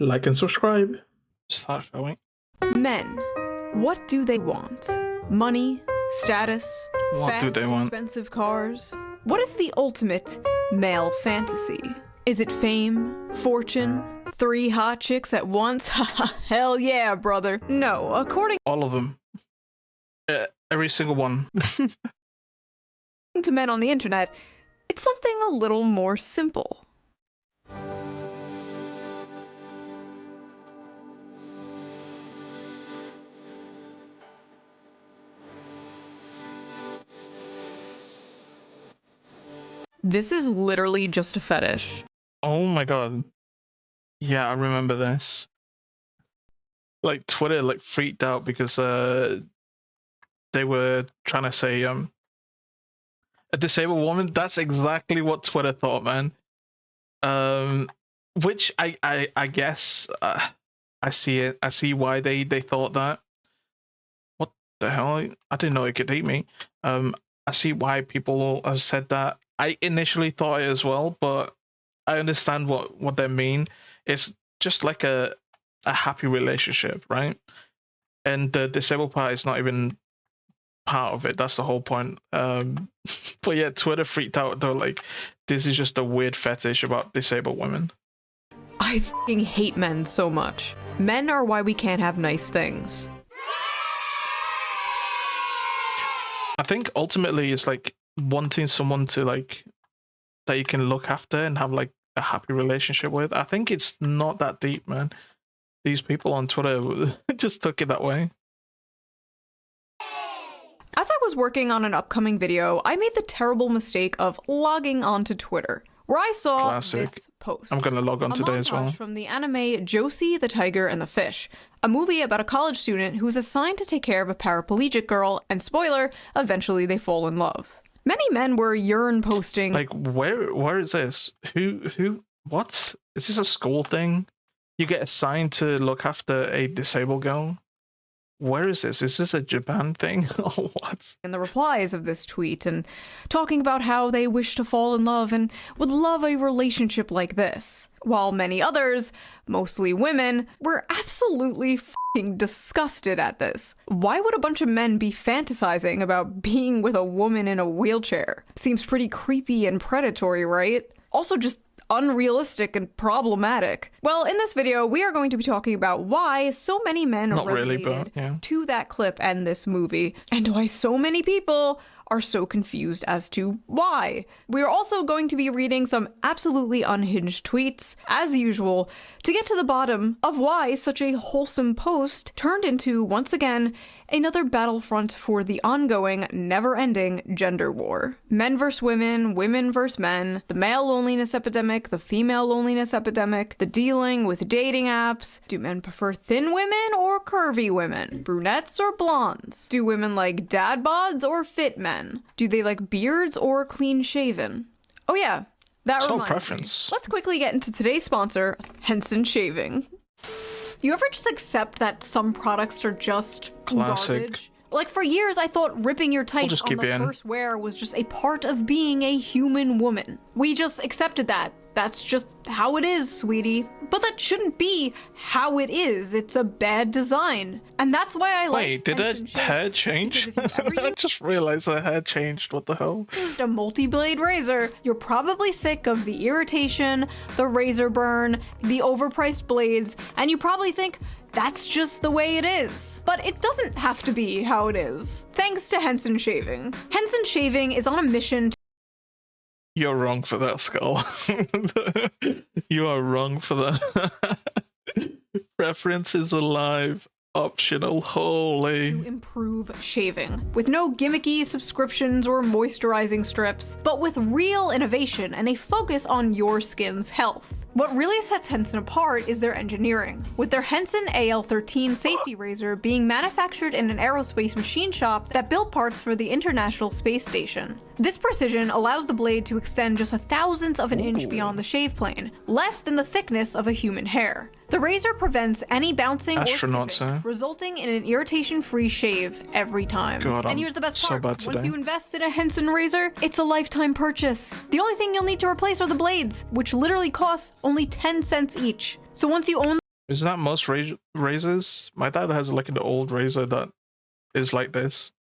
Like and subscribe. Start showing. Men. What do they want? Money? Status? What do they want? Expensive cars? What is the ultimate male fantasy? Is it fame? Fortune? 3 hot chicks at once? Hell yeah, brother. No, according All of them. Every single one. to men on the internet, it's something a little more simple. This is literally just a fetish. Oh my god. Yeah, I remember this. Like Twitter like freaked out because they were trying to say a disabled woman. That's exactly what Twitter thought, man. Which I guess I see it. I see why they thought that. What the hell? I didn't know it could eat me. I see why people have said that. I initially thought it as well, but I understand what they mean. It's just like a happy relationship, right? And the disabled part is not even part of it. That's the whole point. But yeah, Twitter freaked out. They're like, this is just a weird fetish about disabled women. I fucking hate men so much. Men are why we can't have nice things. I think ultimately it's like wanting someone to like that you can look after and have like a happy relationship with. I think it's not that deep, man. These people on Twitter just took it that way. As I was working on an upcoming video, I made the terrible mistake of logging onto Twitter, where I saw Classic. this post. I'm gonna log on today as well. From the anime Josie, the Tiger, and the Fish, a movie about a college student who's assigned to take care of a paraplegic girl, and spoiler, eventually they fall in love. Many men were yearn posting. Like, where is this? Who, what? Is this a school thing? You get assigned to look after a disabled girl? Where is this? Is this a Japan thing or what? In the replies of this tweet and talking about how they wish to fall in love and would love a relationship like this, while many others, mostly women, were absolutely fucking disgusted at this. Why would a bunch of men be fantasizing about being with a woman in a wheelchair? Seems pretty creepy and predatory, right? Also just unrealistic and problematic. Well, in this video, we are going to be talking about why so many men resonated to that clip and this movie, and why so many people are so confused as to why. We are also going to be reading some absolutely unhinged tweets, as usual, to get to the bottom of why such a wholesome post turned into, once again, another battlefront for the ongoing, never-ending gender war. Men versus women, women versus men, the male loneliness epidemic, the female loneliness epidemic, the dealing with dating apps. Do men prefer thin women or curvy women? Brunettes or blondes? Do women like dad bods or fit men? Do they like beards or clean-shaven? Oh yeah, that reminds preference. me. Let's quickly get into today's sponsor, Henson Shaving. You ever just accept that some products are just garbage? Like, for years, I thought ripping your tights on the first wear was just a part of being a human woman. We just accepted that. That's just how it is, sweetie. But that shouldn't be how it is. It's a bad design. And that's why I like Wait, did her hair change? I just realized her hair changed. What the hell? Used a multi-blade razor. You're probably sick of the irritation, the razor burn, the overpriced blades, and you probably think, that's just the way it is. But it doesn't have to be how it is. Thanks to Henson Shaving. Henson Shaving is on a mission to— You're wrong for that, Skull. You are wrong for that. Preference is alive. Optional, holy. To improve shaving. With no gimmicky subscriptions or moisturizing strips, but with real innovation and a focus on your skin's health. What really sets Henson apart is their engineering, with their Henson AL13 safety razor being manufactured in an aerospace machine shop that built parts for the International Space Station. This precision allows the blade to extend just 1/1000th of an inch beyond the shave plane, less than the thickness of a human hair. The razor prevents any bouncing or skipping, resulting in an irritation-free shave every time. God, and here's the best so part, bad today. once you invest in a Henson razor, it's a lifetime purchase. The only thing you'll need to replace are the blades, which literally cost only 10 cents each. So once you own Isn't that most razors? My dad has like an old razor that is like this.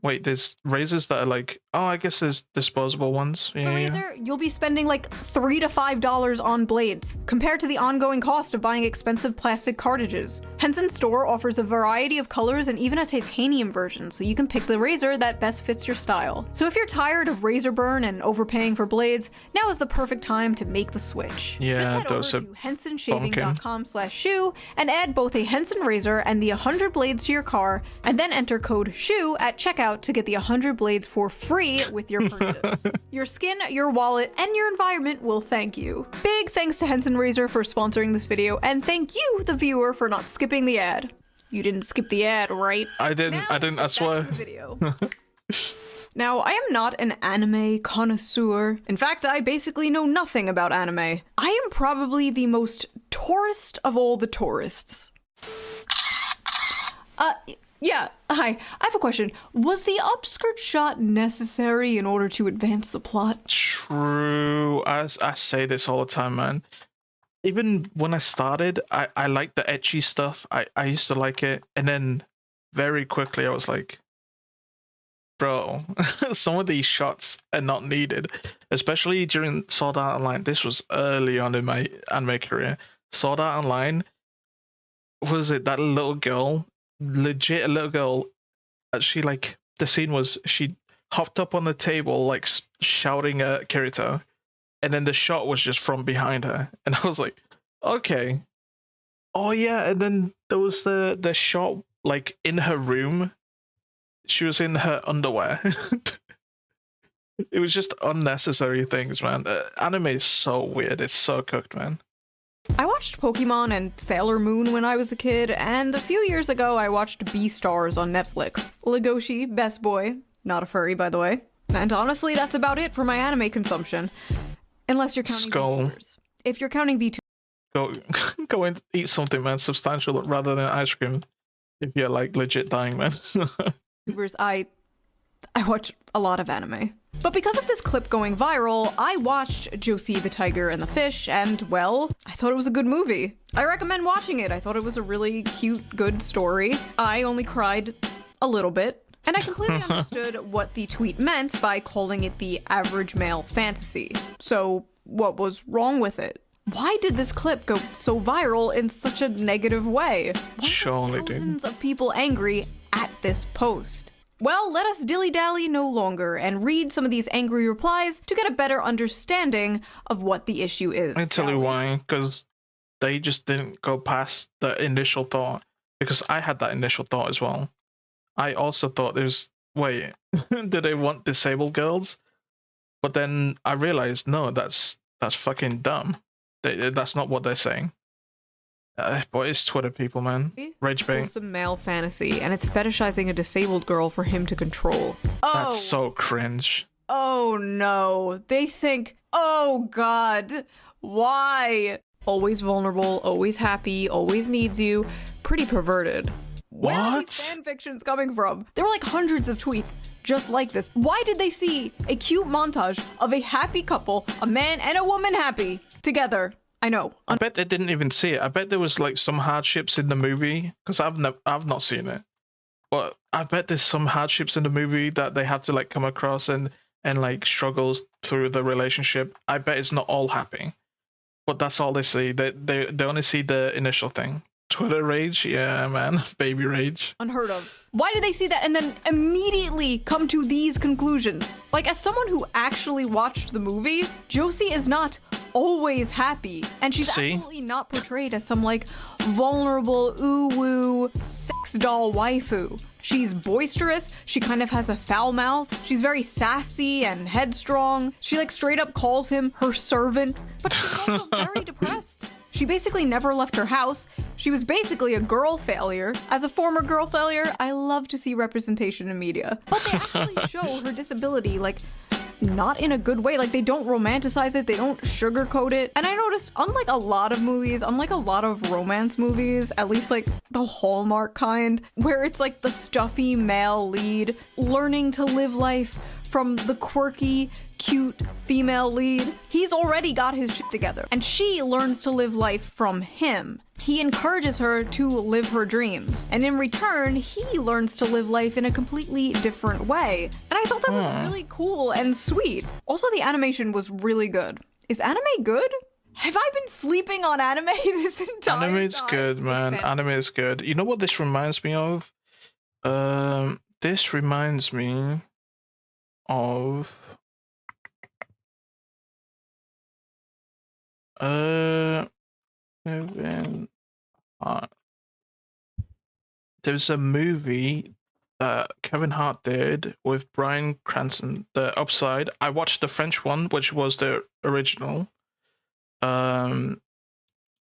Wait, there's razors that are like, oh, I guess there's disposable ones. The Yeah, yeah. razor, you'll be spending like $3 to $5 on blades, compared to the ongoing cost of buying expensive plastic cartridges. Henson's store offers a variety of colors and even a titanium version, so you can pick the razor that best fits your style. So if you're tired of razor burn and overpaying for blades, now is the perfect time to make the switch. Yeah, just head over those are to hensonshaving.com/shoe and add both a Henson razor and the 100 blades to your car, and then enter code SHOE at checkout to get the 100 blades for free with your purchase. Your skin, your wallet, and your environment will thank you. Big thanks to Henson Razor for sponsoring this video, and thank you, the viewer, for not skipping the ad. You didn't skip the ad, right? I didn't, I swear. Video. Now, I am not an anime connoisseur. In fact, I basically know nothing about anime. I am probably the most tourist of all the tourists. Yeah, hi. I have a question. Was the upskirt shot necessary in order to advance the plot? True. I say this all the time, man. Even when I started, I liked the ecchi stuff. I used to like it. And then very quickly I was like, bro, some of these shots are not needed. Especially during Sword Art Online. This was early on in my anime career. Sword Art Online, was it that little girl? Legit a little girl, she like, the scene was she hopped up on the table like shouting at Kirito, and then the shot was just from behind her, and I was like, okay, oh yeah. And then there was the shot like in her room, she was in her underwear. It was just unnecessary things, man. Anime is so weird, it's so cooked, man. I watched Pokemon and Sailor Moon when I was a kid, and a few years ago I watched Beastars on Netflix. Legoshi, best boy. Not a furry, by the way. And honestly, that's about it for my anime consumption. Unless you're counting VTubers. If you're counting VTubers... Go and eat something, man, substantial rather than ice cream. If you're like legit dying, man. I watch a lot of anime. But because of this clip going viral, I watched Josie the Tiger and the Fish, and, well, I thought it was a good movie. I recommend watching it. I thought it was a really cute, good story. I only cried a little bit, and I completely understood what the tweet meant by calling it the average male fantasy. So, what was wrong with it? Why did this clip go so viral in such a negative way? Why were thousands of people angry at this post? Well, let us dilly-dally no longer and read some of these angry replies to get a better understanding of what the issue is. I tell you why, because they just didn't go past the initial thought. Because I had that initial thought as well. I also thought there's, wait, do they want disabled girls? But then I realized, no, that's fucking dumb. That's not what they're saying. Boy, it's Twitter people, man. Rage bait. Some male fantasy, and it's fetishizing a disabled girl for him to control. Oh, that's so cringe. Oh no, they think, oh god, why? Always vulnerable, always happy, always needs you. Pretty perverted. What? Where are these fanfictions coming from? There were like hundreds of tweets just like this. Why did they see a cute montage of a happy couple, a man and a woman happy, together? I know. I bet they didn't even see it. I bet there was like some hardships in the movie, because I've not seen it. But I bet there's some hardships in the movie that they have to like come across and like struggles through the relationship. I bet it's not all happy. But that's all they see. They only see the initial thing. Twitter rage? Yeah, man. Baby rage. Unheard of. Why did they see that and then immediately come to these conclusions? Like, as someone who actually watched the movie, Josie is not always happy. And she's absolutely not portrayed as some, like, vulnerable, ooh-woo, sex doll waifu. She's boisterous, she kind of has a foul mouth, she's very sassy and headstrong. She, like, straight up calls him her servant, but she's also very depressed. She basically never left her house. She was basically a girl failure. As a former girl failure, I love to see representation in media. But they actually show her disability, like, not in a good way. Like, they don't romanticize it, they don't sugarcoat it. And I noticed, unlike a lot of movies, unlike a lot of romance movies, at least like the Hallmark kind, where it's like the stuffy male lead learning to live life from the quirky, cute female lead. He's already got his shit together, and she learns to live life from him. He encourages her to live her dreams, and in return, he learns to live life in a completely different way. And I thought that was really cool and sweet. Also, the animation was really good. Is anime good? Have I been sleeping on anime this entire time? Anime's good, man. Anime is good. You know what this reminds me of? This reminds me of Kevin Hart. There's a movie that Kevin Hart did with Bryan Cranston, The Upside. I watched the French one, which was the original.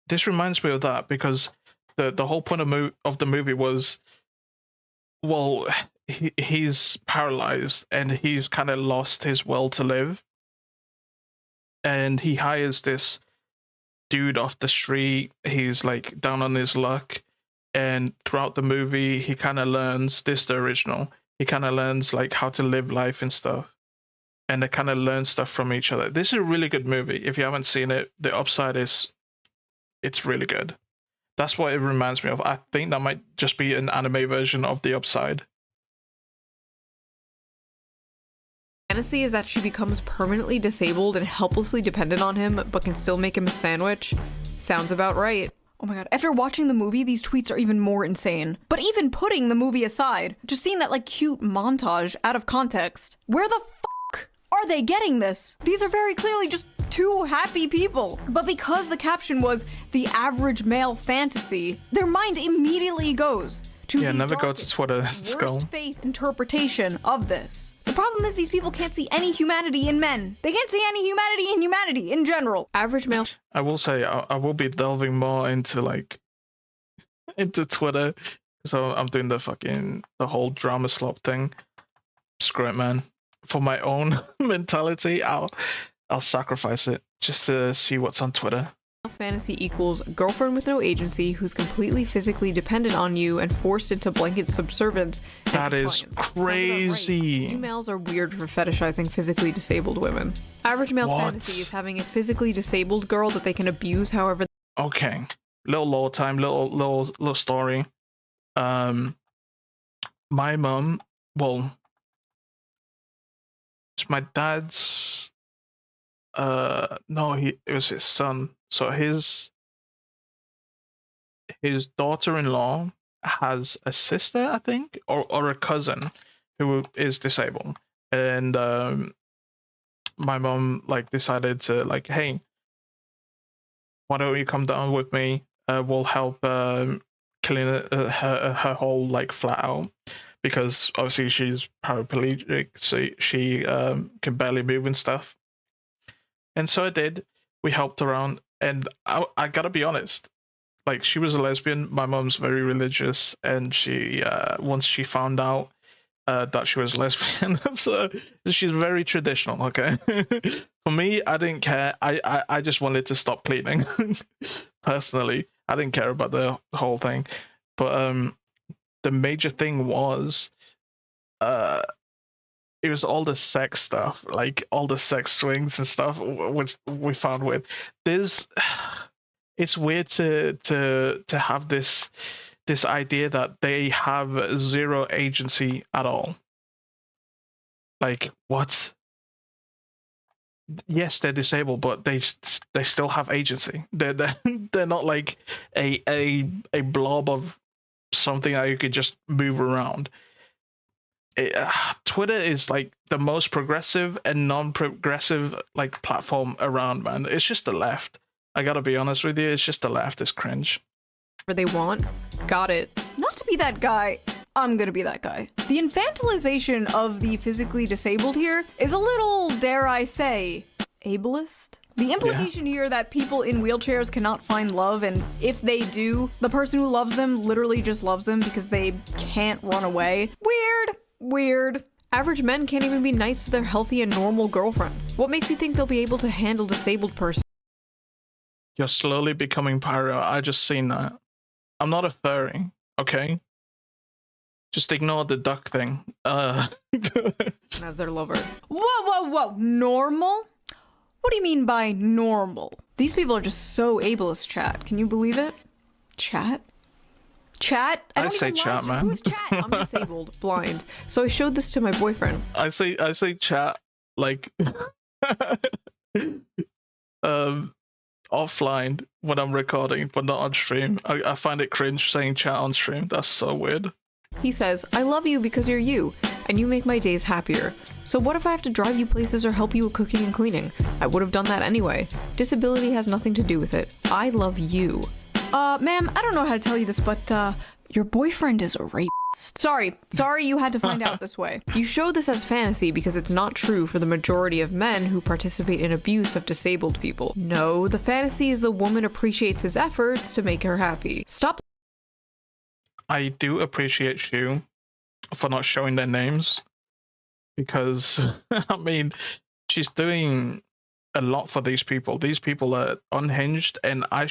This reminds me of that because the whole point of the movie was, well, he's paralyzed and he's kind of lost his will to live, and he hires this dude off the street. He's like down on his luck, and throughout the movie he kind of learns, this the original, he kind of learns like how to live life and stuff, and they kind of learn stuff from each other. This is a really good movie. If you haven't seen it, The Upside it's really good. That's what it reminds me of. I think that might just be an anime version of The Upside. Fantasy is that she becomes permanently disabled and helplessly dependent on him, but can still make him a sandwich. Sounds about right. Oh my god, after watching the movie, these tweets are even more insane. But even putting the movie aside, just seeing that like cute montage out of context, where the fuck are they getting this? These are very clearly just two happy people. But because the caption was the average male fantasy, their mind immediately goes to the never go to Twitter. worst faith interpretation of this. The problem is these people can't see any humanity in men. They can't see any humanity in humanity in general. Average male. I will say I will be delving more into into Twitter, so I'm doing the whole drama slop thing. Screw it, man. For my own mentality, I'll sacrifice it just to see what's on Twitter. Fantasy equals girlfriend with no agency who's completely physically dependent on you and forced into blanket subservience. That is crazy. Right. Females are weird for fetishizing physically disabled women. Average male fantasy is having a physically disabled girl that they can abuse however. Okay, little lore time, little story. My mom, well, it's my dad's. No, it was his son. So his daughter-in-law has a sister, I think, or a cousin who is disabled, and my mom like decided to like, hey, why don't you come down with me? We'll help clean her whole like flat out, because obviously she's paraplegic, so she can barely move and stuff. And so I did. We helped around, and I gotta be honest, like, she was a lesbian. My mom's very religious, and she once she found out that she was lesbian, so she's very traditional. Okay, for me, I didn't care. I just wanted to stop cleaning. Personally, I didn't care about the whole thing, but the major thing was it was all the sex stuff, like all the sex swings and stuff, which we found weird. It's weird to have this idea that they have zero agency at all. Like, what? Yes, they're disabled, but they still have agency. They're not like a blob of something that you could just move around. Twitter is like the most progressive and non-progressive like platform around, man. It's just the left. I gotta be honest with you, it's just the left. It's cringe. They want. Got it. Not to be that guy. I'm gonna be that guy. The infantilization of the physically disabled here is a little, dare I say, ableist. The implication here that people in wheelchairs cannot find love, and if they do, the person who loves them literally just loves them because they can't run away. Weird. Average men can't even be nice to their healthy and normal girlfriend. What makes you think they'll be able to handle disabled person? You're slowly becoming pyro. I just seen that. I'm not a furry, okay? Just ignore the duck thing. as their lover. Whoa. Normal? What do you mean by normal? These people are just so ableist, chat. Can you believe it? Chat? Chat? I say chat, man. Who's chat? I'm disabled, blind. So I showed this to my boyfriend. I say chat like offline when I'm recording, but not on stream. I find it cringe saying chat on stream. That's so weird. He says, I love you because you're you, and you make my days happier. So what if I have to drive you places or help you with cooking and cleaning? I would have done that anyway. Disability has nothing to do with it. I love you. Ma'am, I don't know how to tell you this, but, your boyfriend is a rapist. Sorry you had to find out this way. You show this as fantasy because it's not true for the majority of men who participate in abuse of disabled people. No, the fantasy is the woman appreciates his efforts to make her happy. Stop. I do appreciate you for not showing their names because, I mean, she's doing a lot for these people. These people are unhinged, and I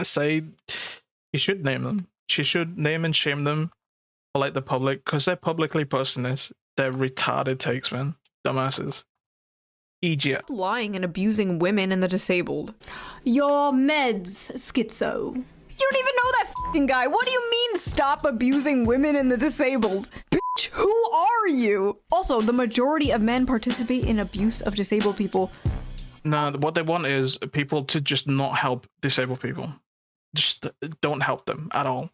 say you should name them. She should name and shame them for like the public, because they're publicly posting this. They're retarded takes, man. Dumbasses. Idiot. Lying and abusing women and the disabled. Your meds, schizo. You don't even know that f***ing guy. What do you mean stop abusing women and the disabled? Bitch, who are you? Also, the majority of men participate in abuse of disabled people. No, what they want is people to just not help disabled people. Just don't help them at all.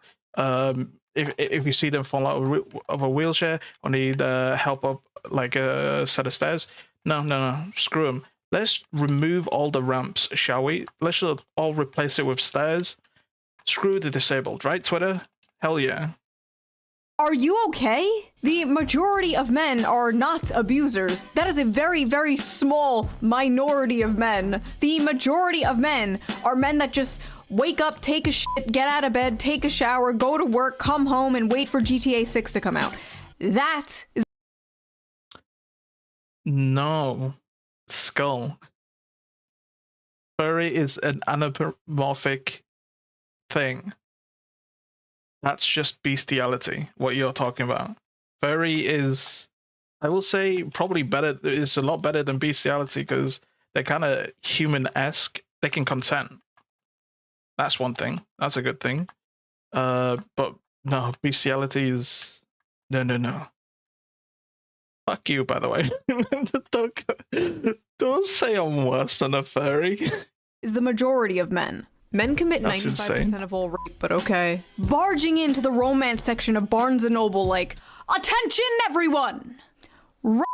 If you see them fall out of a wheelchair or need help up like a set of stairs, no, screw them. Let's remove all the ramps, shall we? Let's just all replace it with stairs. Screw the disabled, right, Twitter? Hell yeah. Are you okay? The majority of men are not abusers. That is a very, very small minority of men. The majority of men are men that just wake up, take a shit, get out of bed, take a shower, go to work, come home, and wait for GTA 6 to come out. That is... No. Skull. Furry is an anthropomorphic thing. That's just bestiality, what you're talking about. Furry is, I will say, probably better. It's a lot better than bestiality because they're kind of human-esque. They can consent. That's one thing. That's a good thing. But no, bestiality is no. Fuck you, by the way. don't say I'm worse than a furry. Is the majority of men. Men commit 95% of all rape, but okay. Barging into the romance section of Barnes & Noble like, attention everyone! Rape!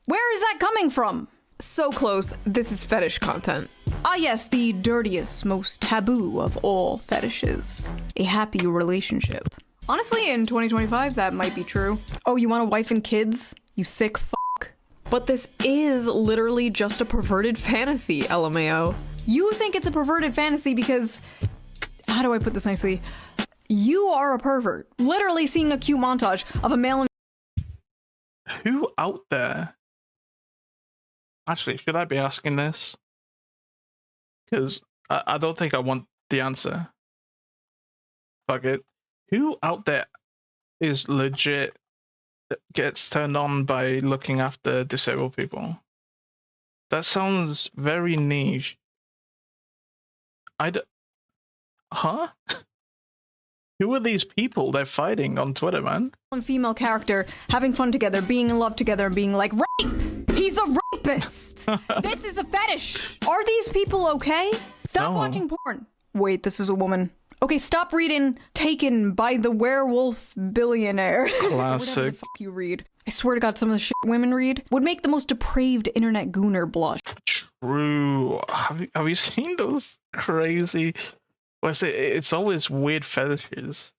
Where is that coming from? So close, this is fetish content. Ah yes, the dirtiest, most taboo of all fetishes. A happy relationship. Honestly, in 2025, that might be true. Oh, you want a wife and kids? You sick fuck. But this is literally just a perverted fantasy, LMAO. You think it's a perverted fantasy because, how do I put this nicely? You are a pervert. Literally seeing a cute montage of a male and... Who out there? Actually, should I be asking this? Because I don't think I want the answer. Fuck it. Who out there is legit gets turned on by looking after disabled people? That sounds very niche. Huh? Who are these people they're fighting on Twitter, man? Female character having fun together, being in love together, and being like, rape! He's a rapist! This is a fetish! Are these people okay? Stop watching porn. Wait, this is a woman. Okay, stop reading Taken by the Werewolf Billionaire. Classic. Whatever the fuck you read. I swear to God, some of the shit women read would make the most depraved internet gooner blush. True. Have you seen those crazy... It's always weird fetishes.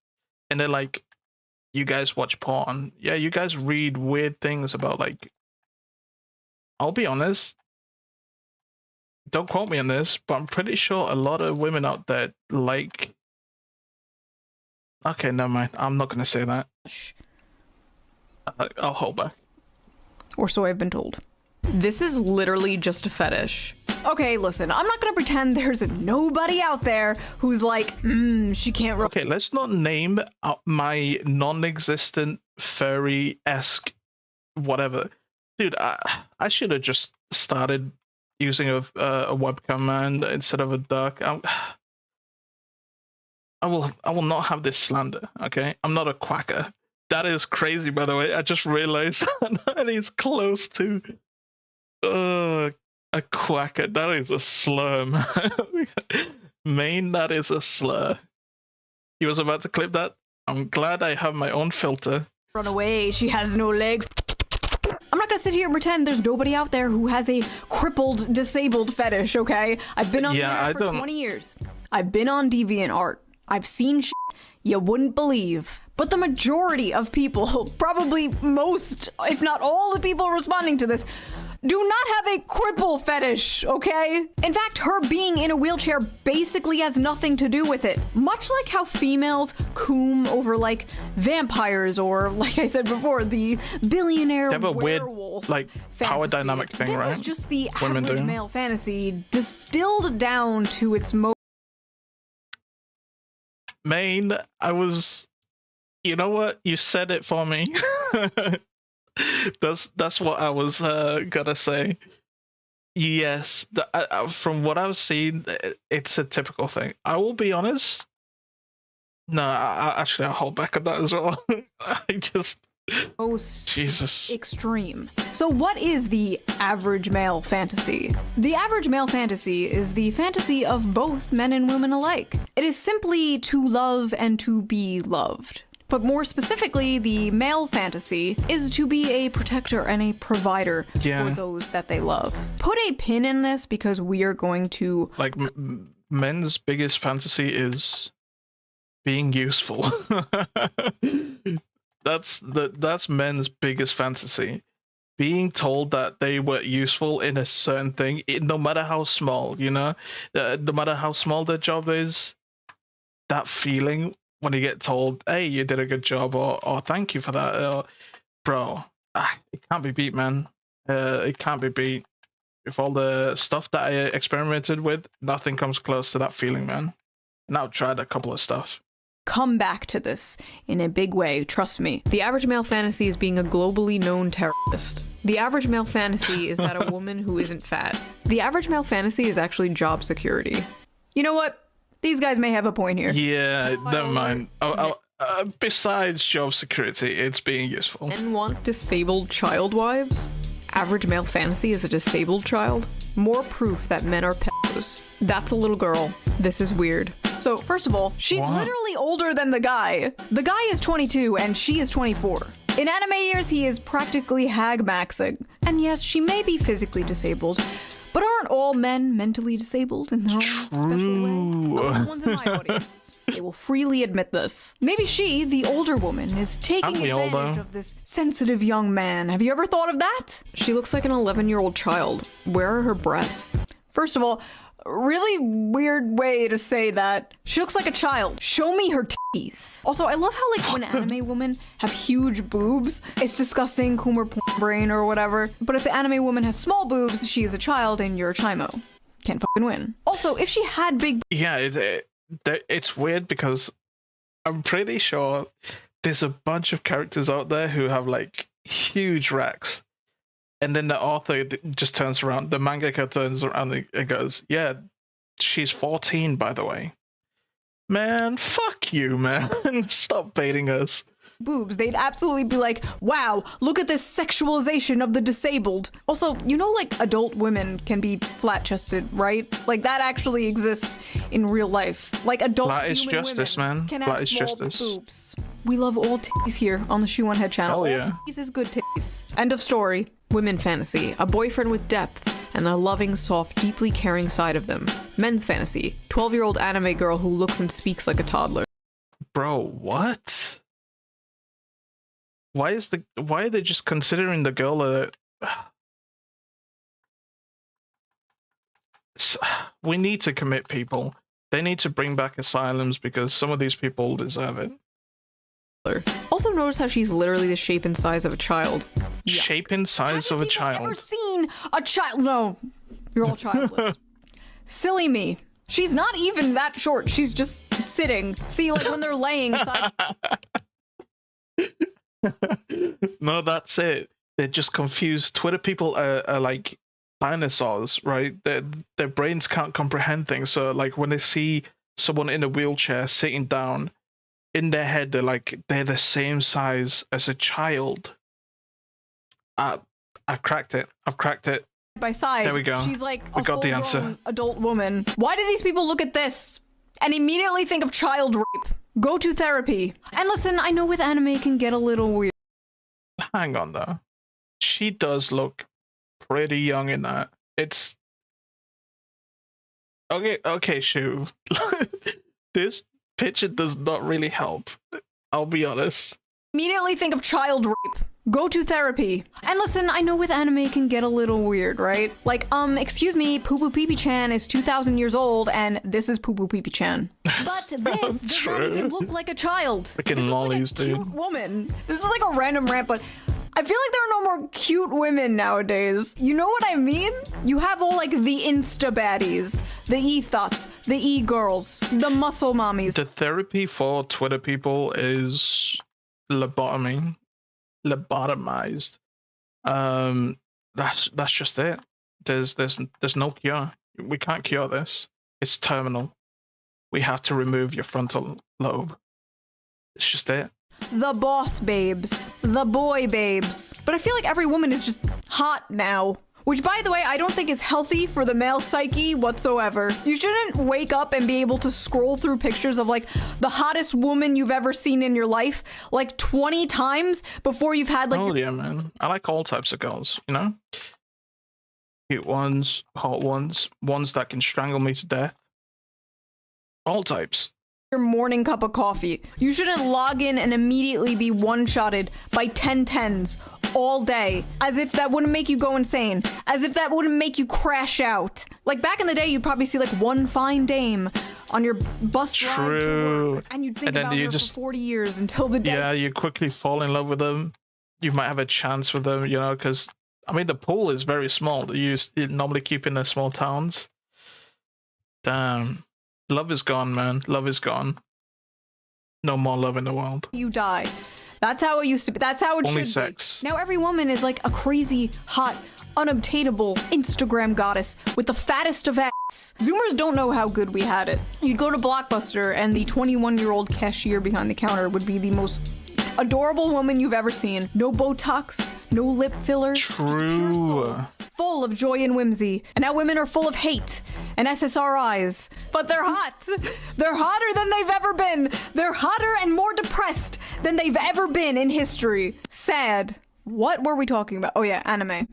And they're like, you guys watch porn. Yeah, you guys read weird things about, like... I'll be honest. Don't quote me on this, but I'm pretty sure a lot of women out there like... Okay, never mind. I'm not going to say that. I'll hold back. Or so I've been told. This is literally just a fetish. Okay, listen, I'm not gonna pretend there's nobody out there who's like, she can't. Okay, let's not name my non-existent furry-esque whatever. Dude, I should have just started using a webcam, man, instead of a duck. I will not have this slander, okay? I'm not a quacker. That is crazy, by the way. I just realized that he's close to a quacker. That is a slur, man. Main, that is a slur. He was about to clip that. I'm glad I have my own filter. Run away, she has no legs. I'm not gonna sit here and pretend there's nobody out there who has a crippled, disabled fetish, okay? I've been on the internet for 20 years. I've been on DeviantArt. I've seen shit you wouldn't believe. But the majority of people, probably most, if not all the people responding to this, do not have a cripple fetish, okay? In fact, her being in a wheelchair basically has nothing to do with it. Much like how females coom over, like, vampires or, like I said before, the billionaire werewolf weird, like, power dynamic thing, right? This is just the Women average do. male fantasy distilled down to its most... Main, you know what? You said it for me. That's what I was gonna say. Yes, from what I've seen, it's a typical thing. I will be honest. No, actually, I'll hold back on that as well. I just Jesus. extreme. So what is the average male fantasy? The average male fantasy is the fantasy of both men and women alike. It is simply to love and to be loved. But more specifically, the male fantasy is to be a protector and a provider for those that they love. Put a pin in this because we are going to... Like, men's biggest fantasy is being useful. That's men's biggest fantasy. Being told that they were useful in a certain thing, no matter how small, you know? No matter how small their job is, that feeling when you get told, hey, you did a good job, or thank you for that, bro, it can't be beat, man. It can't be beat. With all the stuff that I experimented with, nothing comes close to that feeling, man. And I've tried a couple of stuff. Come back to this in a big way, trust me. The average male fantasy is being a globally known terrorist. The average male fantasy is that a woman who isn't fat. The average male fantasy is actually job security. You know what? These guys may have a point here. Yeah, never mind. Besides job security, it's being useful. Men want disabled child wives? Average male fantasy is a disabled child? More proof that men are pedos. That's a little girl. This is weird. So, first of all, she's literally older than the guy. The guy is 22 and she is 24. In anime years, he is practically hag maxing. And yes, she may be physically disabled, but aren't all men mentally disabled in their own special way? At least the ones in my audience. They will freely admit this. Maybe she, the older woman, is taking advantage of this sensitive young man. Have you ever thought of that? She looks like an 11-year-old child. Where are her breasts? First of all, really weird way to say that. She looks like a child. Show me her titties. Also, I love how, like, when anime women have huge boobs, it's disgusting, Coomer porn brain or whatever. But if the anime woman has small boobs, she is a child and you're a chimo. Can't fucking win. Also, if she had big... Yeah, it's weird because I'm pretty sure there's a bunch of characters out there who have, like, huge racks. And then the author just turns around, the mangaka turns around and goes, yeah, she's 14, by the way. Man, fuck you, man. Stop baiting us. Boobs, they'd absolutely be like, wow, look at this sexualization of the disabled. Also, you know, like, adult women can be flat-chested, right? Like, that actually exists in real life. Like, adult human women can have small boobs. We love all titties here on the Shoe on Head channel. Oh, yeah. All titties is good titties. End of story. Women fantasy, a boyfriend with depth and the loving, soft, deeply caring side of them. Men's fantasy, 12-year-old anime girl who looks and speaks like a toddler. Bro, what? Why are they just considering the girl a... We need to commit people. They need to bring back asylums because some of these people deserve it. Also notice how she's literally the shape and size of a child. Shape and size of a child. Have you ever seen a child? No. You're all childless. Silly me. She's not even that short. She's just sitting. See, like when they're laying side. No, that's it. They're just confused. Twitter people are like dinosaurs, right? Their brains can't comprehend things. So like when they see someone in a wheelchair sitting down, in their head they're the same size as a child. I've cracked it. I've cracked it. By side. There we go. She's like We a got the full-grown answer. adult woman. Why do these people look at this and immediately think of child rape? Go to therapy. And listen, I know with anime it can get a little weird. Hang on though. She does look pretty young in that. It's okay, Shu. This picture does not really help. I'll be honest. Immediately think of child rape. Go to therapy. And listen, I know with anime it can get a little weird, right? Like, excuse me, Poo Poo Pee Pee Chan is 2,000 years old, and this is Poo Poo Pee Pee Chan. But this does not even look like a child. Freaking this lollies, looks like a dude. cute woman. This is like a random rant, but I feel like there are no more cute women nowadays. You know what I mean? You have all like the Insta baddies, the e-thots, the e-girls, the muscle mommies. The therapy for Twitter people is lobotomized. That's just it. There's no cure. We can't cure this. It's terminal. We have to remove your frontal lobe. It's just it. The boss babes, the boy babes. But I feel like every woman is just hot now. Which, by the way, I don't think is healthy for the male psyche whatsoever. You shouldn't wake up and be able to scroll through pictures of, like, the hottest woman you've ever seen in your life, like, 20 times before you've had, like... Oh, yeah, man. I like all types of girls, you know? Cute ones, hot ones, ones that can strangle me to death. All types. Your morning cup of coffee. You shouldn't log in and immediately be one-shotted by 10 tens all day, as if that wouldn't make you go insane, as if that wouldn't make you crash out. Like back in the day, you'd probably see like one fine dame on your bus ride to work, and you'd think about her for 40 years until the day. Yeah, you quickly fall in love with them. You might have a chance with them, you know, because I mean the pool is very small. You normally keep in the small towns. Damn. Love is gone, man. Love is gone. No more love in the world. You die. That's how it used to be. That's how it Only should sex. be. Now every woman is like a crazy, hot, unobtainable Instagram goddess with the fattest of ass. Zoomers don't know how good we had it. You'd go to Blockbuster and the 21-year-old cashier behind the counter would be the most adorable woman you've ever seen. No Botox, no lip filler. True. Just pure soul, full of joy and whimsy. And now women are full of hate and SSRIs. But they're hot. They're hotter than they've ever been. They're hotter and more depressed than they've ever been in history. Sad. What were we talking about? Oh yeah, anime.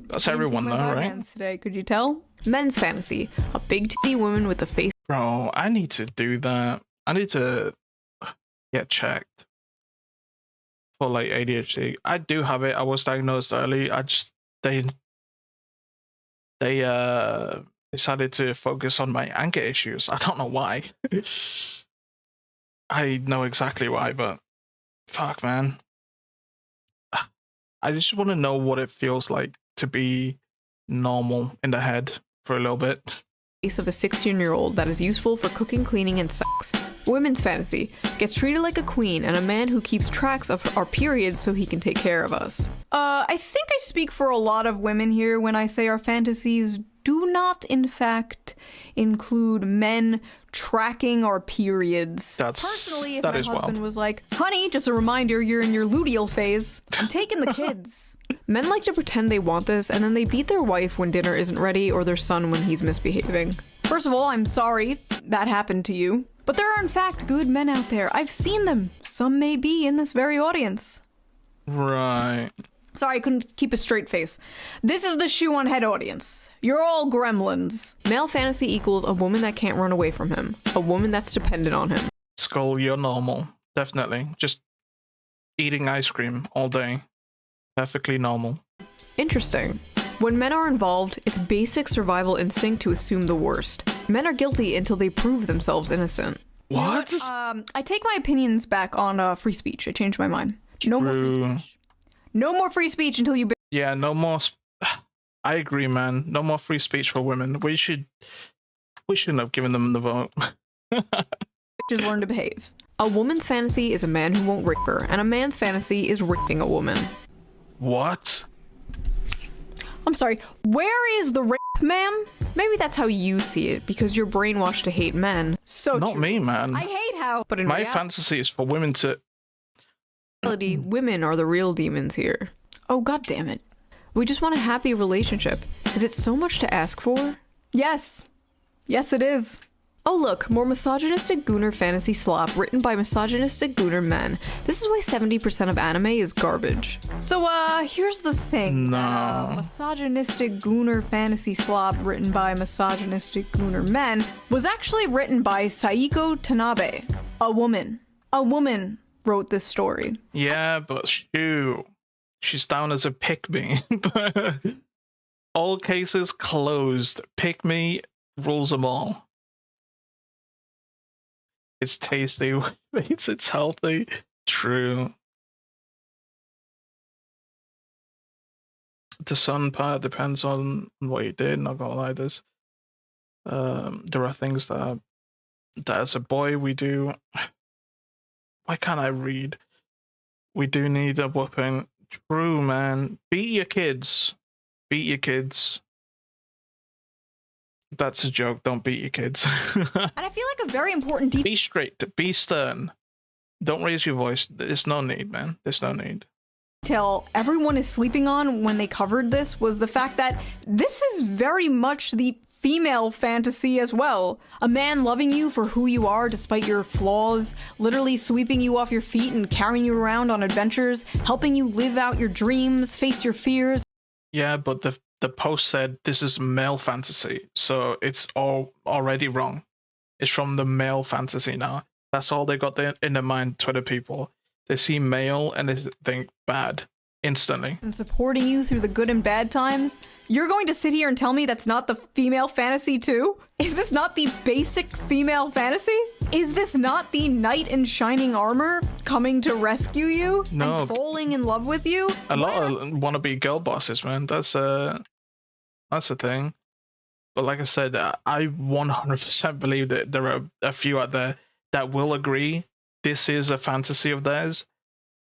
That's everyone though, right? Today, could you tell? Men's fantasy. A big titty woman with a face. Bro, I need to do that. I need to get checked for like ADHD. I do have it. I was diagnosed early. They decided to focus on my anger issues. I don't know why. I know exactly why, but fuck, man. I just want to know what it feels like to be normal in the head for a little bit. Face of a 16-year-old that is useful for cooking, cleaning, and sex. Women's fantasy gets treated like a queen and a man who keeps tracks of our periods so he can take care of us. I think I speak for a lot of women here when I say our fantasies do not, in fact, include men tracking our periods. Personally, if my husband was like, honey, just a reminder, you're in your luteal phase, I'm taking the kids. Men like to pretend they want this, and then they beat their wife when dinner isn't ready or their son when he's misbehaving. First of all, I'm sorry that happened to you. But there are in fact good men out there. I've seen them. Some may be in this very audience. Right. Sorry, I couldn't keep a straight face. This is the shoe on head audience. You're all gremlins. Male fantasy equals a woman that can't run away from him. A woman that's dependent on him. Skull, you're normal. Definitely. Just eating ice cream all day. Perfectly normal. Interesting. When men are involved, it's basic survival instinct to assume the worst. Men are guilty until they prove themselves innocent. What? I take my opinions back on free speech. I changed my mind. No more free speech. No more free speech until you... Yeah, no more... I agree, man. No more free speech for women. We shouldn't have given them the vote. Bitches learn to behave. A woman's fantasy is a man who won't rape her, and a man's fantasy is raping a woman. What? I'm sorry, where is the rape, ma'am? Maybe that's how you see it, because you're brainwashed to hate men. So Not true. me, man. I hate how, but in My fantasy is for women to... reality, women are the real demons here. Oh, god damn it. We just want a happy relationship. Is it so much to ask for? Yes. Yes, it is. Oh look, more misogynistic gooner fantasy slop written by misogynistic gooner men. This is why 70% of anime is garbage. So here's the thing. No. Misogynistic gooner fantasy slop written by misogynistic gooner men was actually written by Saiko Tanabe, a woman. A woman wrote this story. Yeah, but shoot. She's down as a pick-me. All cases closed. Pick-me rules them all. It's tasty, means it's healthy. True. The sun part depends on what you did, not gonna lie, this. There are things that as a boy we do. Why can't I read? We do need a whooping. True, man. Beat your kids. Beat your kids. That's a joke. Don't beat your kids. And I feel like a very important Be straight. Be stern. Don't raise your voice. There's no need, man. There's no need. detail everyone is sleeping on when they covered this was the fact that this is very much the female fantasy as well. A man loving you for who you are despite your flaws, literally sweeping you off your feet and carrying you around on adventures, helping you live out your dreams, face your fears. Yeah, but the post said this is male fantasy, so it's all already wrong. It's from the male fantasy now. That's all they got in their mind, Twitter people. They see male and they think bad instantly. And supporting you through the good and bad times. You're going to sit here and tell me that's not the female fantasy too? Is this not the basic female fantasy? Is this not the knight in shining armor coming to rescue you? No. And falling in love with you? A lot of wannabe girl bosses, man. That's the thing. But like I said, I 100% believe that there are a few out there that will agree this is a fantasy of theirs,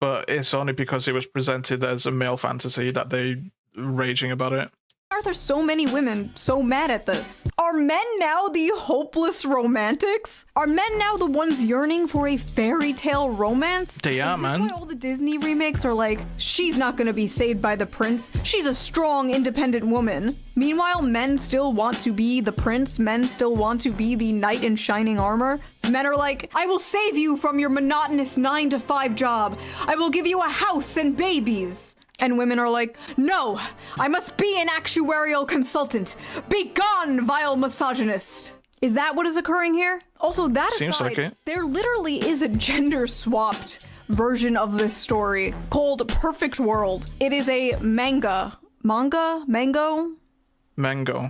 but it's only because it was presented as a male fantasy that they raging about it. Why are there so many women so mad at this? Are men now the hopeless romantics? Are men now the ones yearning for a fairy tale romance? They are, man. Is this why all the Disney remakes are like, she's not gonna be saved by the prince, she's a strong, independent woman? Meanwhile, men still want to be the prince, men still want to be the knight in shining armor. Men are like, I will save you from your monotonous 9-to-5 job. I will give you a house and babies. And women are like, no, I must be an actuarial consultant. Be gone, vile misogynist. Is that what is occurring here? Also, that Seems aside, like it. there literally is a gender-swapped version of this story called Perfect World. It is a manga. Mango?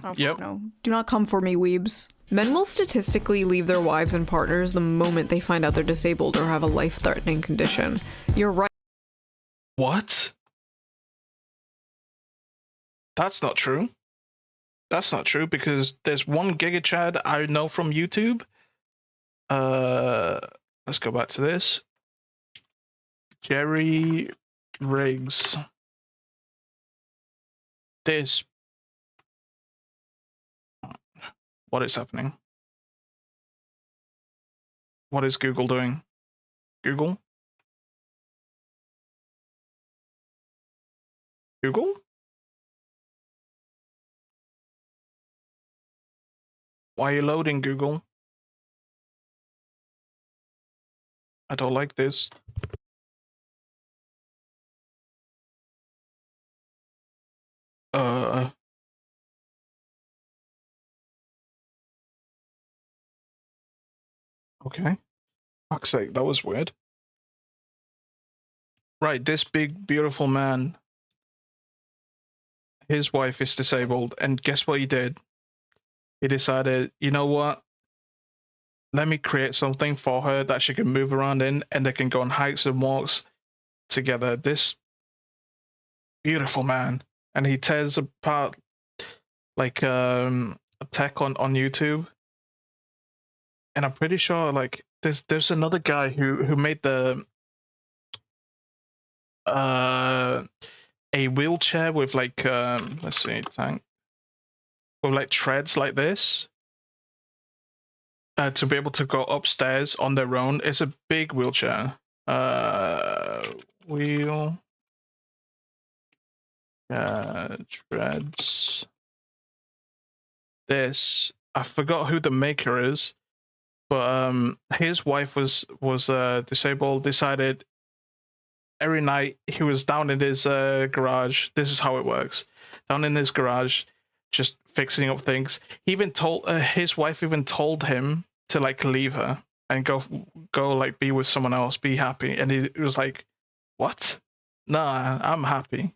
Oh, Yep. no. Do not come for me, weebs. Men will statistically leave their wives and partners the moment they find out they're disabled or have a life-threatening condition. You're right. What? That's not true. That's not true because there's one Giga Chad I know from YouTube. Let's go back to this. Jerry Riggs. This. What is happening? What is Google doing? Google? Google? Why are you loading, Google? I don't like this. Okay. Fuck's sake, that was weird. Right, this big, beautiful man, his wife is disabled, and guess what he did? He decided, you know what? Let me create something for her that she can move around in, and they can go on hikes and walks together. This beautiful man, and he tears apart like tech on YouTube, and I'm pretty sure like there's another guy who made the uh a wheelchair with like let's see, tank with like treads like this to be able to go upstairs on their own. It's a big wheelchair. Wheel treads. This I forgot who the maker is, but his wife was disabled. Decided every night he was down in his garage. This is how it works. Down in his garage, just fixing up things. He even told his wife even told him to like leave her and go like be with someone else, be happy. And he was like, "What? Nah, I'm happy."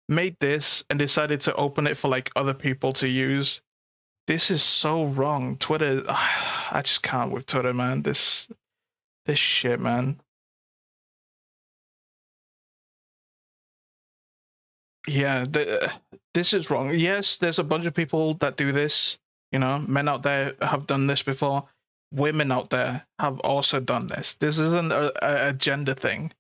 Made this and decided to open it for like other people to use. This is so wrong. Twitter, I just can't with Twitter, man. This shit, man. Yeah, this is wrong. Yes, there's a bunch of people that do this. You know, men out there have done this before. Women out there have also done this. This isn't a gender thing.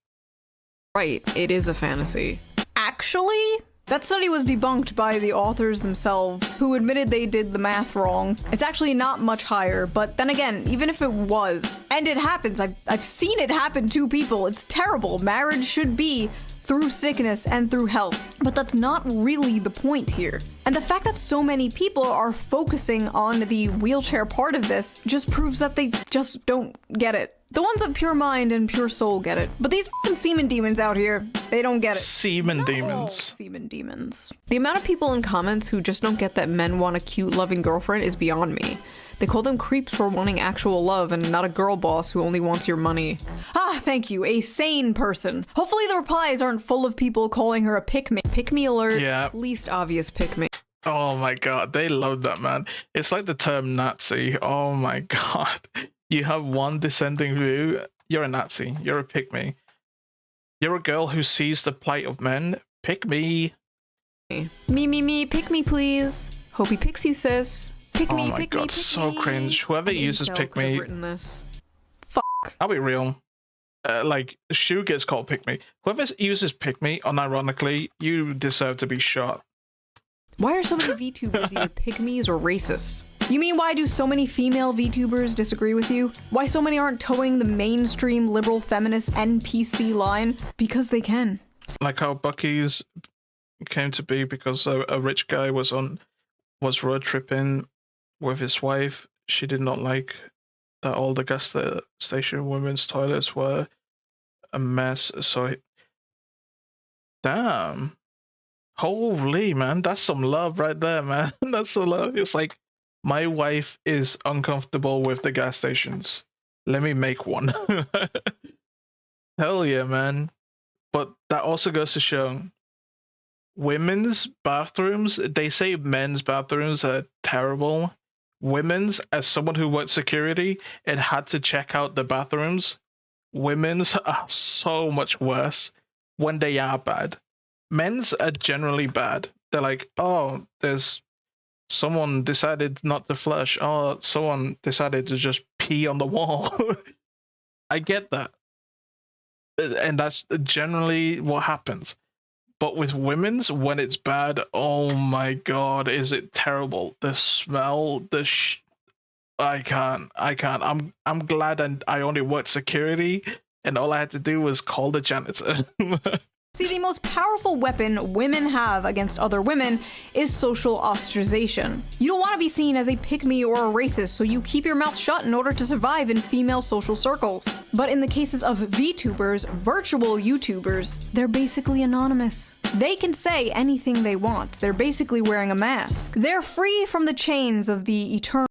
Right, it is a fantasy. Actually, that study was debunked by the authors themselves, who admitted they did the math wrong. It's actually not much higher, but then again, even if it was, and it happens, I've seen it happen to people, it's terrible. Marriage should be through sickness and through health. But that's not really the point here. And the fact that so many people are focusing on the wheelchair part of this just proves that they just don't get it. The ones of pure mind and pure soul get it. But these fucking semen demons out here, they don't get it. Semen demons. Semen demons. The amount of people in comments who just don't get that men want a cute, loving girlfriend is beyond me. They call them creeps for wanting actual love and not a girl boss who only wants your money. Ah, thank you, a sane person. Hopefully the replies aren't full of people calling her a pick-me. Pick-me alert, yeah. Least obvious pick-me. Oh my god, they love that, man. It's like the term Nazi. Oh my god. You have one dissenting view, you're a Nazi, you're a pick-me. You're a girl who sees the plight of men, pick me. Me, pick me please. Hope he picks you, sis. Pick me, oh my pick god, me, pick so me. cringe. Whoever uses pick me. Written this. Fuck. I'll be real. Like, Shu gets called pick me. Whoever uses pick me, unironically, you deserve to be shot. Why are so many VTubers either pick-me's or racist? You mean why do so many female VTubers disagree with you? Why so many aren't towing the mainstream liberal feminist NPC line? Because they can. Like how Bucky's came to be because a rich guy was road tripping with his wife. She did not like that all the gas station women's toilets were a mess. So, damn. Holy man, that's some love right there, man. That's some love. It's like, my wife is uncomfortable with the gas stations. Let me make one. Hell yeah, man. But that also goes to show women's bathrooms, they say men's bathrooms are terrible. Women's, as someone who worked security and had to check out the bathrooms, women's are so much worse when they are bad. Men's are generally bad. They're like, oh, there's someone decided not to flush. Oh, someone decided to just pee on the wall. I get that. And that's generally what happens. But with women's, when it's bad, oh my god, is it terrible? The smell, I can't. I'm glad I only worked security, and all I had to do was call the janitor. See, the most powerful weapon women have against other women is social ostracization. You don't want to be seen as a pick-me or a racist, so you keep your mouth shut in order to survive in female social circles. But in the cases of VTubers, virtual YouTubers, they're basically anonymous. They can say anything they want. They're basically wearing a mask. They're free from the chains of the eternal.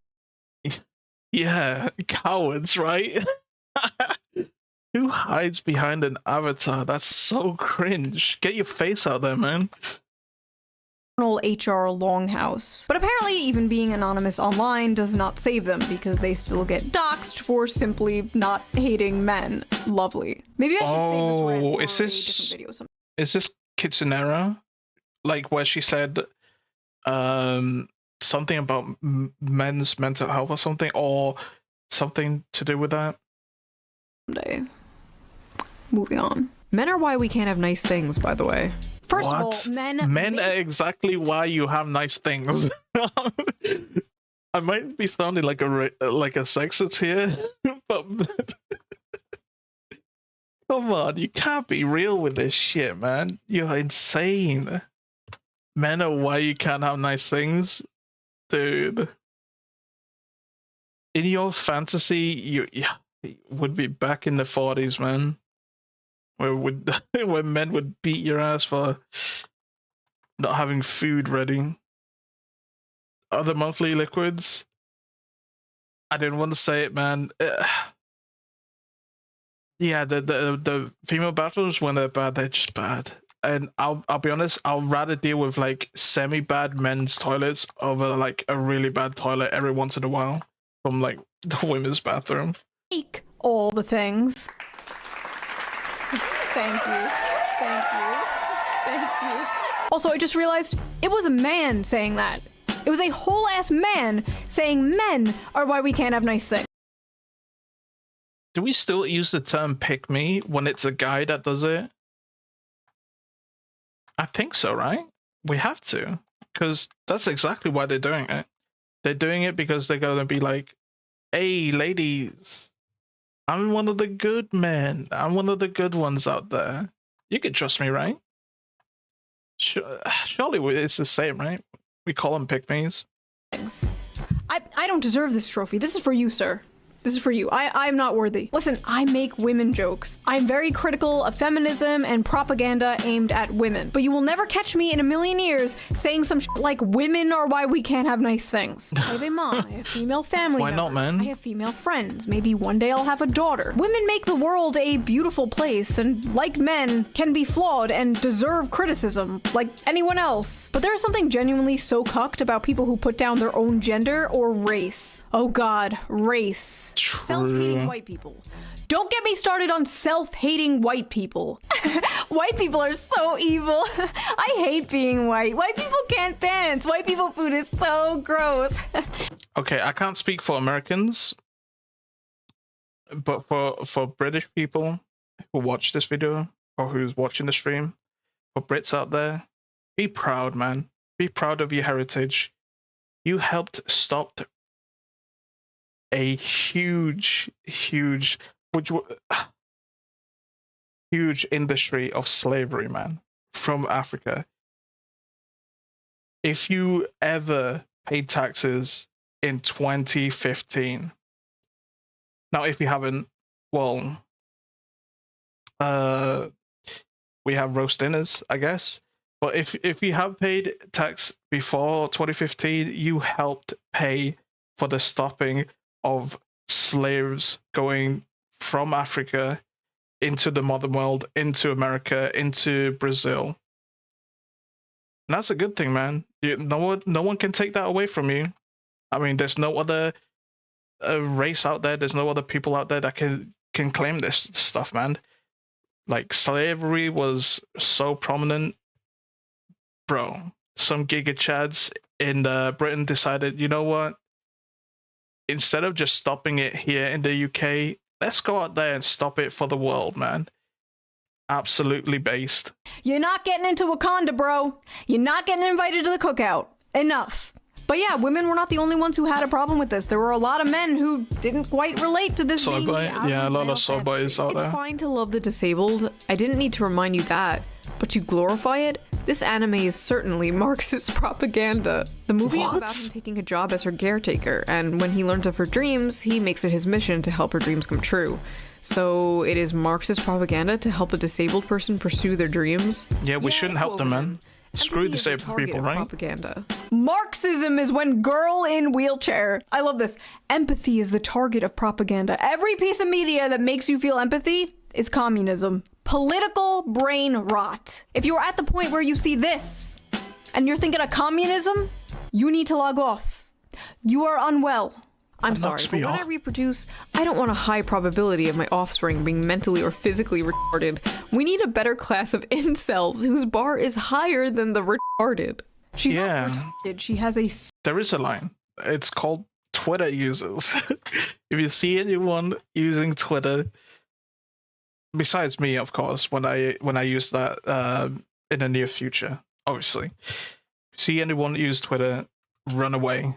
Yeah, cowards, right? Who hides behind an avatar? That's so cringe. Get your face out there, man. HR longhouse. But apparently even being anonymous online does not save them because they still get doxxed for simply not hating men. Lovely. Maybe I should save this rant for a different video sometime. Is this Kitsunera? Like where she said something about men's mental health or something to do with that. Someday. Moving on. Men are why we can't have nice things, by the way. First of all, men are exactly why you have nice things. I might be sounding like a sexist here, but come on, you can't be real with this shit, man. You're insane. Men are why you can't have nice things, dude. In your fantasy, you would be back in the 40s, man. Where men would beat your ass for not having food ready. Other monthly liquids. I didn't want to say it, man. Yeah, the female bathrooms, when they're bad, they're just bad. And I'll be honest, I'll rather deal with like semi-bad men's toilets over like a really bad toilet every once in a while from like the women's bathroom. All the things. Thank you. Thank you. Thank you. Also, I just realized it was a man saying that. It was a whole ass man saying men are why we can't have nice things. Do we still use the term pick me when it's a guy that does it? I think so, right? We have to, because that's exactly why they're doing it. They're doing it because they're going to be like, hey, ladies, I'm one of the good men. I'm one of the good ones out there. You can trust me, right? Surely it's the same, right? We call them pick-me's. I don't deserve this trophy. This is for you, sir. This is for you. I'm not worthy. Listen, I make women jokes. I'm very critical of feminism and propaganda aimed at women. But you will never catch me in a million years saying some like women are why we can't have nice things. I have a mom. I have female family members. Why not, man? I have female friends. Maybe one day I'll have a daughter. Women make the world a beautiful place and, like men, can be flawed and deserve criticism like anyone else. But there's something genuinely so cucked about people who put down their own gender or race. Oh god, race. True. Self-hating white people. Don't get me started on self-hating white people. White people are so evil. I hate being white. White people can't dance. White people food is so gross. Okay, I can't speak for Americans, but for British people who watch this video or who's watching the stream, for Brits out there, be proud, man. Be proud of your heritage. You helped stop a huge industry of slavery, man, from Africa. If you ever paid taxes in 2015, now if you haven't, well, we have roast dinners, I guess. But if you have paid tax before 2015, you helped pay for the stopping of slaves going from Africa into the modern world, into America, into Brazil. And that's a good thing, man. No one can take that away from you. I mean, there's no other race out there. There's no other people out there that can claim this stuff, man. Like, slavery was so prominent, bro. Some giga chads in Britain decided, you know what? Instead of just stopping it here in the UK, let's go out there and stop it for the world, man. Absolutely based. You're not getting into Wakanda, bro. You're not getting invited to the cookout. Enough. But yeah, women were not the only ones who had a problem with this. There were a lot of men who didn't quite relate to this being the average yeah, a lot male of soy boys out there. It's fine to love the disabled. I didn't need to remind you that. But to glorify it? This anime is certainly Marxist propaganda. The movie is about him taking a job as her caretaker, and when he learns of her dreams, he makes it his mission to help her dreams come true. So it is Marxist propaganda to help a disabled person pursue their dreams? Yeah, we shouldn't help them, man. Screw disabled people, right? Propaganda. Marxism is when girl in wheelchair. I love this. Empathy is the target of propaganda. Every piece of media that makes you feel empathy is communism. Political brain rot. If you're at the point where you see this and you're thinking of communism, you need to log off. You are unwell. I'm sorry, but when I reproduce, I don't want a high probability of my offspring being mentally or physically retarded. We need a better class of incels whose bar is higher than the retarded. She's Yeah. not retarded. She has a There is a line. It's called Twitter users. If you see anyone using Twitter, besides me, of course, when I use that in the near future, obviously, see anyone use Twitter, run away.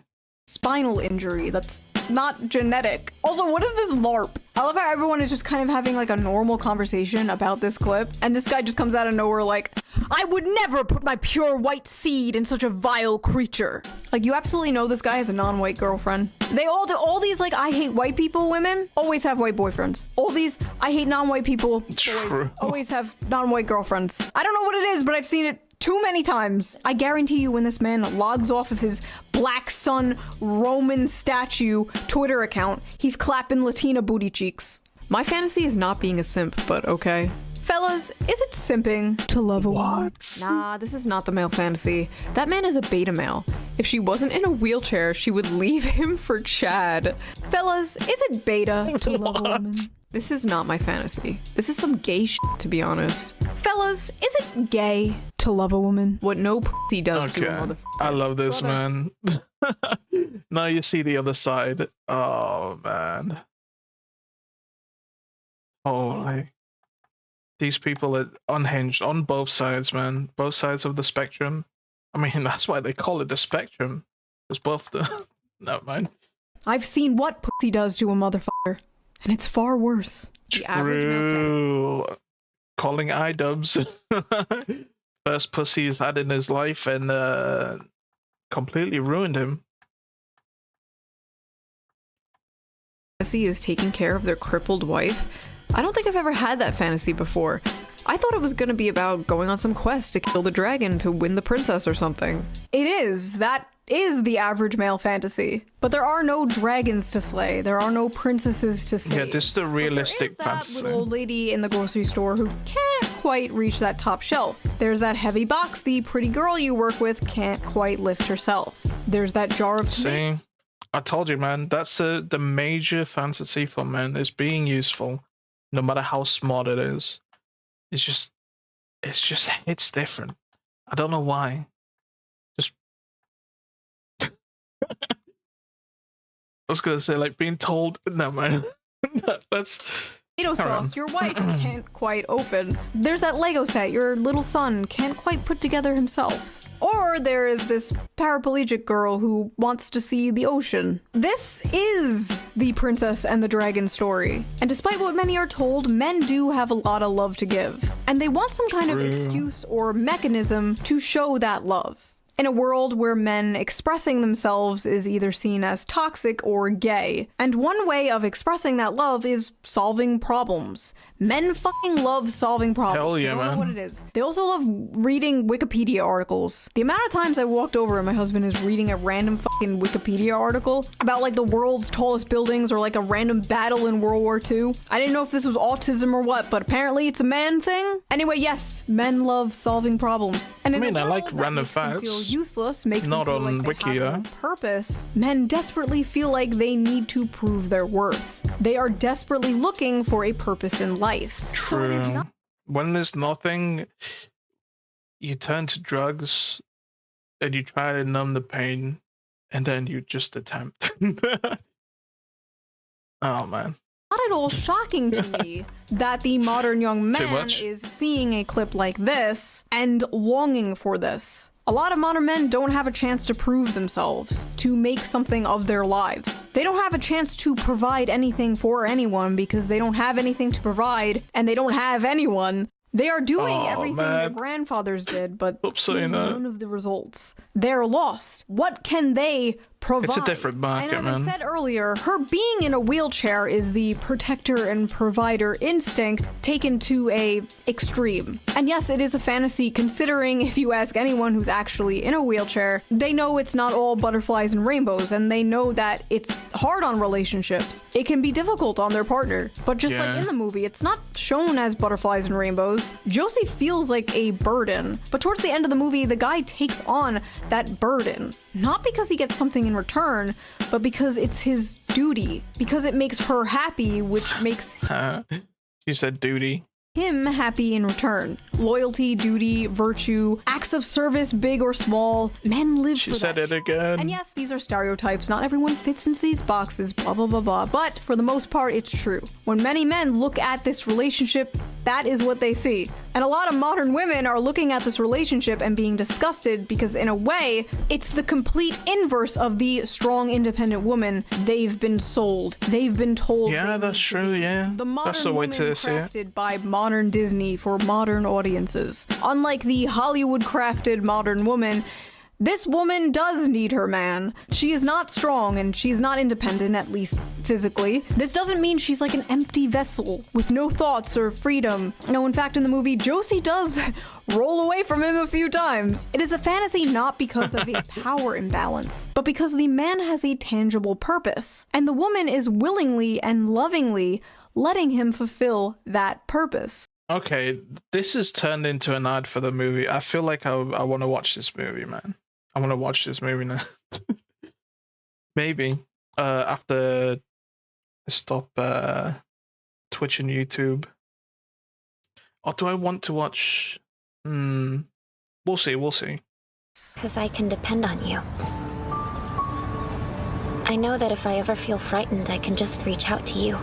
spinal injury that's not genetic. Also, what is this LARP? I love how everyone is just kind of having like a normal conversation about this clip, and this guy just comes out of nowhere like, I would never put my pure white seed in such a vile creature. Like, you absolutely know this guy has a non-white girlfriend. They all do. All these like I hate white people women always have white boyfriends. All these I hate non-white people boys always have non-white girlfriends. I don't know what it is, but I've seen it too many times. I guarantee you when this man logs off of his Black Sun Roman statue Twitter account, he's clapping Latina booty cheeks. My fantasy is not being a simp, but okay. Fellas, is it simping to love a woman? Nah, this is not the male fantasy. That man is a beta male. If she wasn't in a wheelchair, she would leave him for Chad. Fellas, is it beta to love a woman? This is not my fantasy. This is some gay shit, to be honest. Fellas, is it gay to love a woman? What no pussy does to a motherfucker. I love this, man. Now you see the other side. Oh, man. Holy. These people are unhinged on both sides, man. Both sides of the spectrum. I mean, that's why they call it the spectrum. It's both the... Never mind. I've seen what pussy does to a motherfucker, and it's far worse. The average male fan. Calling iDubbbz. First pussy he's had in his life and completely ruined him. Fantasy is taking care of their crippled wife. I don't think I've ever had that fantasy before. I thought it was gonna be about going on some quest to kill the dragon to win the princess or something. It is. That is the average male fantasy. But there are no dragons to slay. There are no princesses to save. Yeah, this is the realistic fantasy. That little old lady in the grocery store who can't quite reach that top shelf. There's that heavy box the pretty girl you work with can't quite lift herself. There's that jar of tomato. See, I told you, man. That's the major fantasy for men is being useful, no matter how smart it is. It's different. I don't know why. Just I was gonna say like being told. No, man. That's Tomato sauce your wife can't quite open. There's that Lego set your little son can't quite put together himself. Or there is this paraplegic girl who wants to see the ocean. This is the Princess and the Dragon story. And despite what many are told, men do have a lot of love to give. And they want some kind of excuse or mechanism to show that love. In a world where men expressing themselves is either seen as toxic or gay. And one way of expressing that love is solving problems. Men fucking love solving problems. Hell yeah, I don't know man. what it is. They also love reading Wikipedia articles. The amount of times I walked over and my husband is reading a random fucking Wikipedia article about like the world's tallest buildings or like a random battle in World War II. I didn't know if this was autism or what, but apparently it's a man thing. Anyway, yes, men love solving problems. And in I a like world that random makes them facts. feel useless, makes Not them feel on like Wiki, they have though. no purpose. Men desperately feel like they need to prove their worth. They are desperately looking for a purpose in life. So it is not When there's nothing, you turn to drugs and you try to numb the pain, and then you just attempt. Oh man. not at all shocking to me that the modern young man is seeing a clip like this and longing for this. A lot of modern men don't have a chance to prove themselves, to make something of their lives. They don't have a chance to provide anything for anyone because they don't have anything to provide and they don't have anyone. They are doing everything their grandfathers did, but seeing none of the results. They're lost. What can they provide? It's a different market, and as I said earlier, her being in a wheelchair is the protector and provider instinct taken to a extreme. And yes, it is a fantasy, considering if you ask anyone who's actually in a wheelchair, they know it's not all butterflies and rainbows, and they know that it's hard on relationships. It can be difficult on their partner. But just like in the movie, it's not shown as butterflies and rainbows. Josie feels like a burden. But towards the end of the movie, the guy takes on that burden. Not because he gets something in return, but because it's his duty. Because it makes her happy, which makes She said duty. him happy in return. Loyalty, duty, virtue, acts of service, big or small. Men live for that. She said it again. And yes, these are stereotypes. Not everyone fits into these boxes, blah, blah, blah, blah. But for the most part, it's true. When many men look at this relationship, that is what they see. And a lot of modern women are looking at this relationship and being disgusted because, in a way, it's the complete inverse of the strong, independent woman they've been sold. They've been told. Yeah, that's true, yeah. The modern that's the way woman to see it. crafted by modern Disney for modern audiences. Unlike the Hollywood-crafted modern woman, this woman does need her man. She is not strong and she's not independent, at least physically. This doesn't mean she's like an empty vessel with no thoughts or freedom. No, in fact, in the movie, Josie does roll away from him a few times. It is a fantasy not because of a power imbalance, but because the man has a tangible purpose, and the woman is willingly and lovingly letting him fulfill that purpose. Okay, this has turned into an ad for the movie. I feel like I want to watch this movie, man. I want to watch this movie now. Maybe after I stop Twitch and YouTube. Or do I want to watch? We'll see. We'll see. Because I can depend on you. I know that if I ever feel frightened, I can just reach out to you.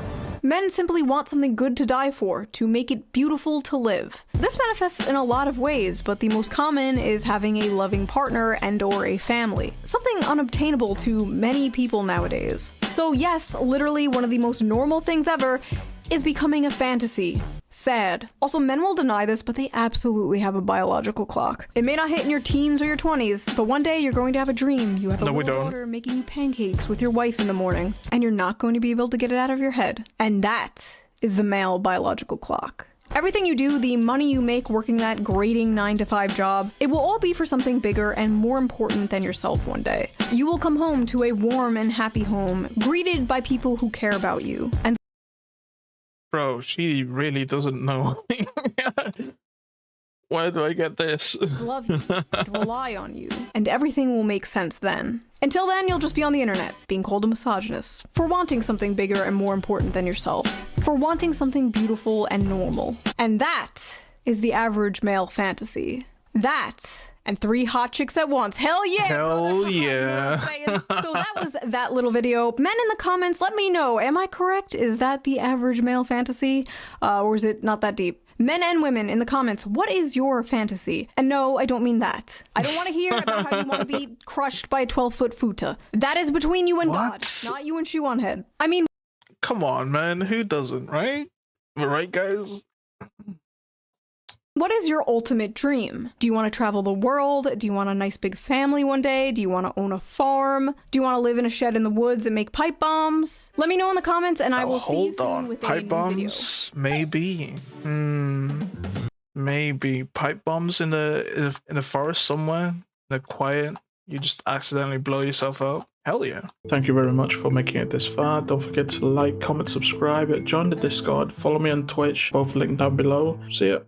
Men simply want something good to die for, to make it beautiful to live. This manifests in a lot of ways, but the most common is having a loving partner and/or a family. Something unobtainable to many people nowadays. So yes, literally one of the most normal things ever is becoming a fantasy. Sad. Also, men will deny this, but they absolutely have a biological clock. It may not hit in your teens or your 20s, but one day you're going to have a dream. You have a little daughter making you pancakes with your wife in the morning, and you're not going to be able to get it out of your head. And that is the male biological clock. Everything you do, the money you make working that grating 9-to-5 job, it will all be for something bigger and more important than yourself one day. You will come home to a warm and happy home, greeted by people who care about you. And bro, she really doesn't know. Where do I get this? Love you, and rely on you, and everything will make sense then. Until then, you'll just be on the internet, being called a misogynist, for wanting something bigger and more important than yourself, for wanting something beautiful and normal. And that is the average male fantasy. That, and 3 hot chicks at once. Hell yeah! Hell yeah! You know what I'm saying? So that was that little video. Men in the comments, let me know. Am I correct? Is that the average male fantasy? Or is it not that deep? Men and women in the comments, what is your fantasy? And no, I don't mean that. I don't want to hear about how you want to be crushed by a 12-foot futa. That is between you and God, not you and Shoe-on-Head. I mean... Come on, man. Who doesn't, right? Right, guys? What is your ultimate dream? Do you want to travel the world? Do you want a nice big family one day? Do you want to own a farm? Do you want to live in a shed in the woods and make pipe bombs? Let me know in the comments and I will see you soon with a new video. Maybe. Maybe pipe bombs in the forest somewhere. They're quiet. You just accidentally blow yourself out. Hell yeah. Thank you very much for making it this far. Don't forget to like, comment, subscribe, join the Discord, follow me on Twitch, both linked down below. See ya.